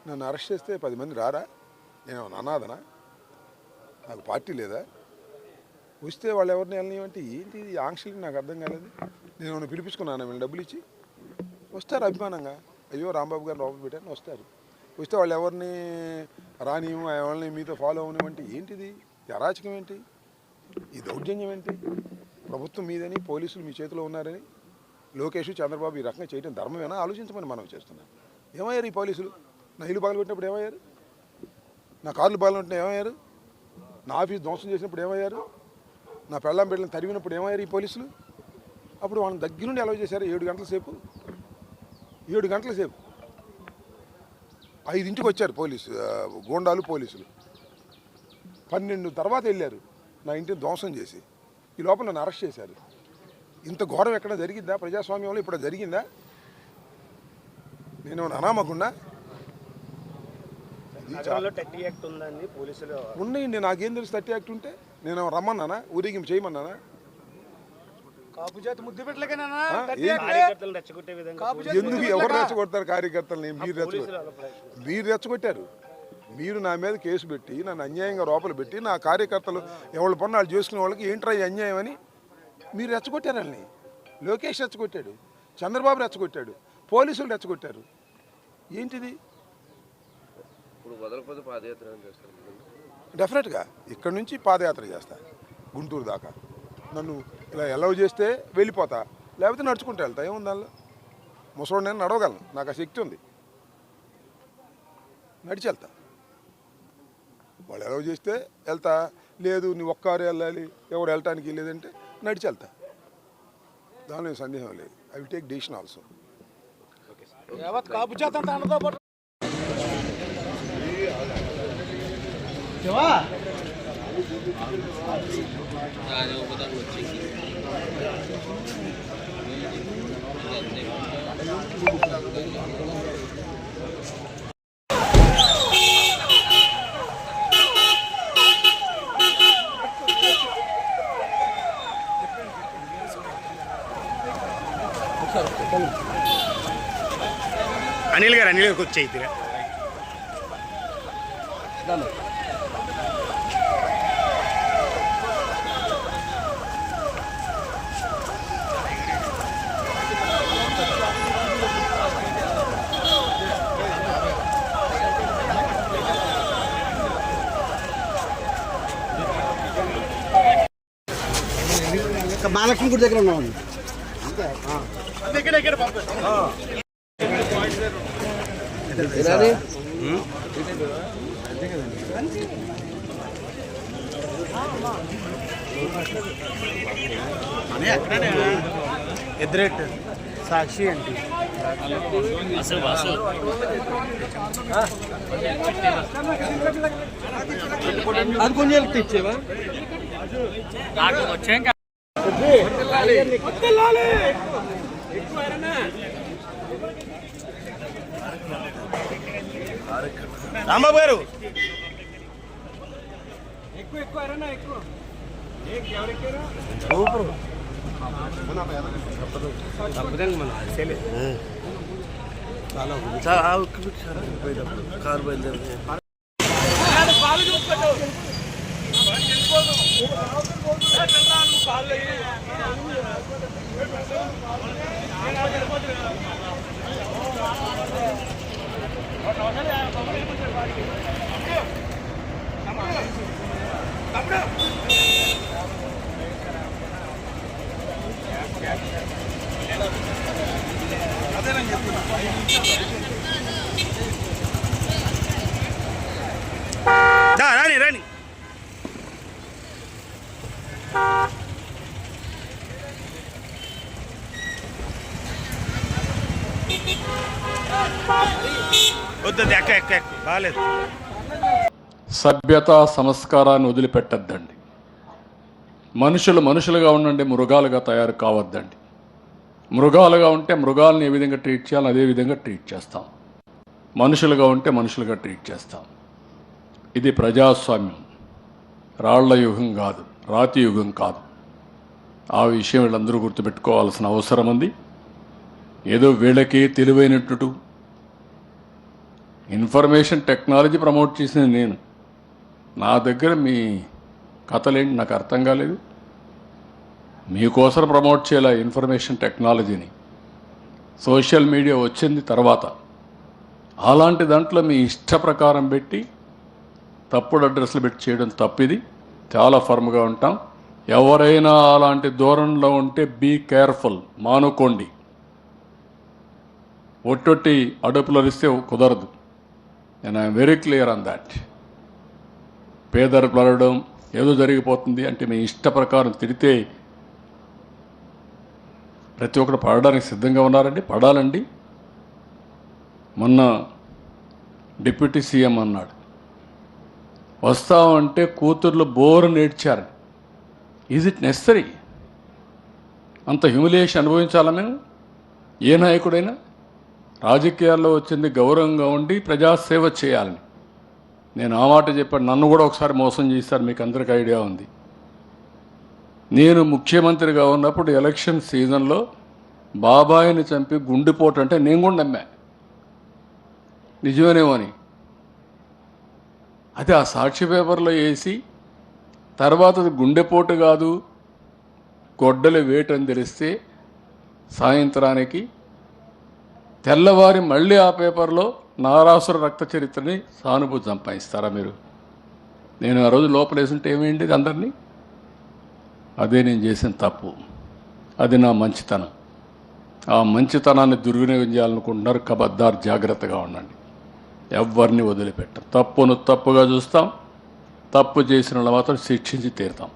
నన్ను అరెస్ట్ చేస్తే 10 మంది రారా? నేను అనాథనా? నాకు పార్టీ లేదా? వస్తే వాళ్ళు ఎవరిని వెళ్ళనివ్వంటే ఏంటి ఇది ఆంక్షలకి నాకు అర్థం కాలేదు. నేను ఏమైనా పిలిపించుకున్నాను వీళ్ళు డబ్బులు ఇచ్చి? వస్తారు అభిమానంగా, అయ్యో రాంబాబు గారు లోపల పెట్టారని వస్తారు. వస్తే వాళ్ళు ఎవరిని రానియం, ఎవరిని మీతో ఫాలో అవనివ్వంటే ఏంటిది? అరాచకం ఏంటి? ఈ దౌర్జన్యం ఏంటి? ప్రభుత్వం మీదని, పోలీసులు మీ చేతిలో ఉన్నారని లోకేష్ చంద్రబాబు ఈ రకంగా చేయడం ధర్మమేనా? ఆలోచించమని మనం చేస్తున్నాం. ఏమయ్యారు ఈ పోలీసులు? నా ఇల్లు పగలగొట్టినప్పుడు ఏమయ్యారు? నా కార్లు పగలగొట్టిన ఏమయ్యారు? నా ఆఫీస్ ధ్వంసం చేసినప్పుడు ఏమయ్యారు? నా పెళ్ళాం బిడ్డలను తరిగినప్పుడు ఏమయ్యారు ఈ పోలీసులు? అప్పుడు వాళ్ళని దగ్గర నుండి అలౌ చేశారు 7 గంటల సేపు. 7 గంటల సేపు 5ంటికి వచ్చారు గూండాలు పోలీసులు. 12 తర్వాత వెళ్ళారు నా ఇంటిని ధ్వంసం చేసి. ఈ లోపల నన్ను అరెస్ట్ చేశారు. ఇంత ఘోరం ఎక్కడ జరిగిందా ప్రజాస్వామ్యంలో? ఇప్పుడు జరిగిందా? నేను అనామకుండా ఉన్నాయండి. నాకేం తెలుసు 30 యాక్ట్ ఉంటే? నేను రమ్మన్నానా? ఊరేగింపు చేయమన్నానా? ఎందుకు ఎవరు రెచ్చగొడతారు కార్యకర్తలని? మీరు రెచ్చగొట్టారు. మీరు నా మీద కేసు పెట్టి నన్ను అన్యాయంగా లోపల పెట్టి నా కార్యకర్తలు ఎవరి పని వాళ్ళు చేసుకునే వాళ్ళకి ఏంట్రా అన్యాయం అని మీరు రెచ్చగొట్టారు. వాళ్ళని లోకేష్ రెచ్చగొట్టాడు, చంద్రబాబు రెచ్చగొట్టాడు, పోలీసులు రెచ్చగొట్టారు. ఏంటిది? డెఫినెట్గా ఇక్కడ నుంచి పాదయాత్ర చేస్తా గుంటూరు దాకా. నన్ను ఇలా అలౌ చేస్తే వెళ్ళిపోతా, లేకపోతే నడుచుకుంటూ వెళ్తా. ఏముంది దానిలో? ముసలోడు నేను నడవగలను, నాకు ఆ శక్తి ఉంది, నడిచి వెళ్తా. వాళ్ళు అలౌ చేస్తే వెళ్తా, లేదు నువ్వు ఒక్కరు వెళ్ళాలి ఎవరు వెళ్ళటానికి లేదంటే నడిచి వెళ్తా. దానిలో సందేహం లేదు. I will take decision also. Anil గారికి వచ్చేది మహాలక్ష్మి గుడి దగ్గర ఉన్నామండి. ఎదురెట్ సాక్షి అంటే అది కొంచెం తెచ్చేవా? రాంబాబు గారు కారు బయలుదేరి రాని రాని వద్దు ఎక్క ఎక్క ఎక్క బాగాలేదు. సభ్యత సంస్కారాన్ని వదిలిపెట్టద్దండి. మనుషులు మనుషులుగా ఉండండి, మృగాలుగా తయారు కావద్దండి. మృగాలుగా ఉంటే మృగాలను ఏ విధంగా ట్రీట్ చేయాలో అదే విధంగా ట్రీట్ చేస్తాం. మనుషులుగా ఉంటే మనుషులుగా ట్రీట్ చేస్తాం. ఇది ప్రజాస్వామ్యం, రాళ్ల యుగం కాదు, రాతి యుగం కాదు. ఆ విషయం వీళ్ళందరూ గుర్తుపెట్టుకోవాల్సిన అవసరం ఉంది. ఏదో వీళ్ళకే తెలివైనట్టు ఇన్ఫర్మేషన్ టెక్నాలజీ ప్రమోట్ చేసింది నేను. నా దగ్గర మీ కథలేంటి నాకు అర్థం కాలేదు. మీకోసం ప్రమోట్ చేయాల ఇన్ఫర్మేషన్ టెక్నాలజీని. సోషల్ మీడియా వచ్చింది తర్వాత. అలాంటి దాంట్లో మీ ఇష్ట ప్రకారం పెట్టి తప్పుడు అడ్రస్లు పెట్టి చేయడం తప్పిది. చాలా ఫర్మ్గా ఉంటాం. ఎవరైనా అలాంటి ధోరణిలో ఉంటే బీ కేర్ఫుల్, మానుకోండి. ఒట్టొట్టి అడుపులు అరిస్తే కుదరదు. నేను I'm very clear on that. పేదరికలు అడగడం ఏదో జరిగిపోతుంది అంటే మీ ఇష్ట ప్రకారం తిడితే ప్రతి ఒక్కరు పడడానికి సిద్ధంగా ఉన్నారండి. పడాలండి. మొన్న డిప్యూటీ సీఎం అన్నాడు, వస్తామంటే కూతుర్లు బోరు నేడ్చారు. Is it necessary? అంత హ్యూమిలియేషన్ అనుభవించాలా మేము? ఏ నాయకుడైనా రాజకీయాల్లో వచ్చింది గౌరవంగా ఉండి ప్రజాసేవ చేయాలని. నేను ఆ మాట చెప్పాను. నన్ను కూడా ఒకసారి మోసం చేశారు, మీకు అందరికీ ఐడియా ఉంది. నేను ముఖ్యమంత్రిగా ఉన్నప్పుడు ఎలక్షన్ సీజన్లో బాబాయిని చంపి గుండెపోటు అంటే నేను కూడా నమ్మా, నిజమేనేమో అని. అది ఆ సాక్షి పేపర్లో వేసి తర్వాత అది గుండెపోటు కాదు గొడ్డలి వేటు అని తెలిస్తే సాయంత్రానికి తెల్లవారి మళ్ళీ ఆ పేపర్లో నారాసుర రక్త చరిత్రని సానుభూతి సంపాదిస్తారా మీరు? నేను ఆ రోజు లోపలేసుంటే ఏమేంటి అందరినీ? అదే నేను చేసిన తప్పు. అది నా మంచితనం. ఆ మంచితనాన్ని దుర్వినియోగం చేయాలనుకుంటున్నారు. కబద్దార్, జాగ్రత్తగా ఉండండి. ఎవరిని వదిలిపెట్టం. తప్పును తప్పుగా చూస్తాం. తప్పు చేసిన వాళ్ళు మాత్రం శిక్షించి తీరుతాం.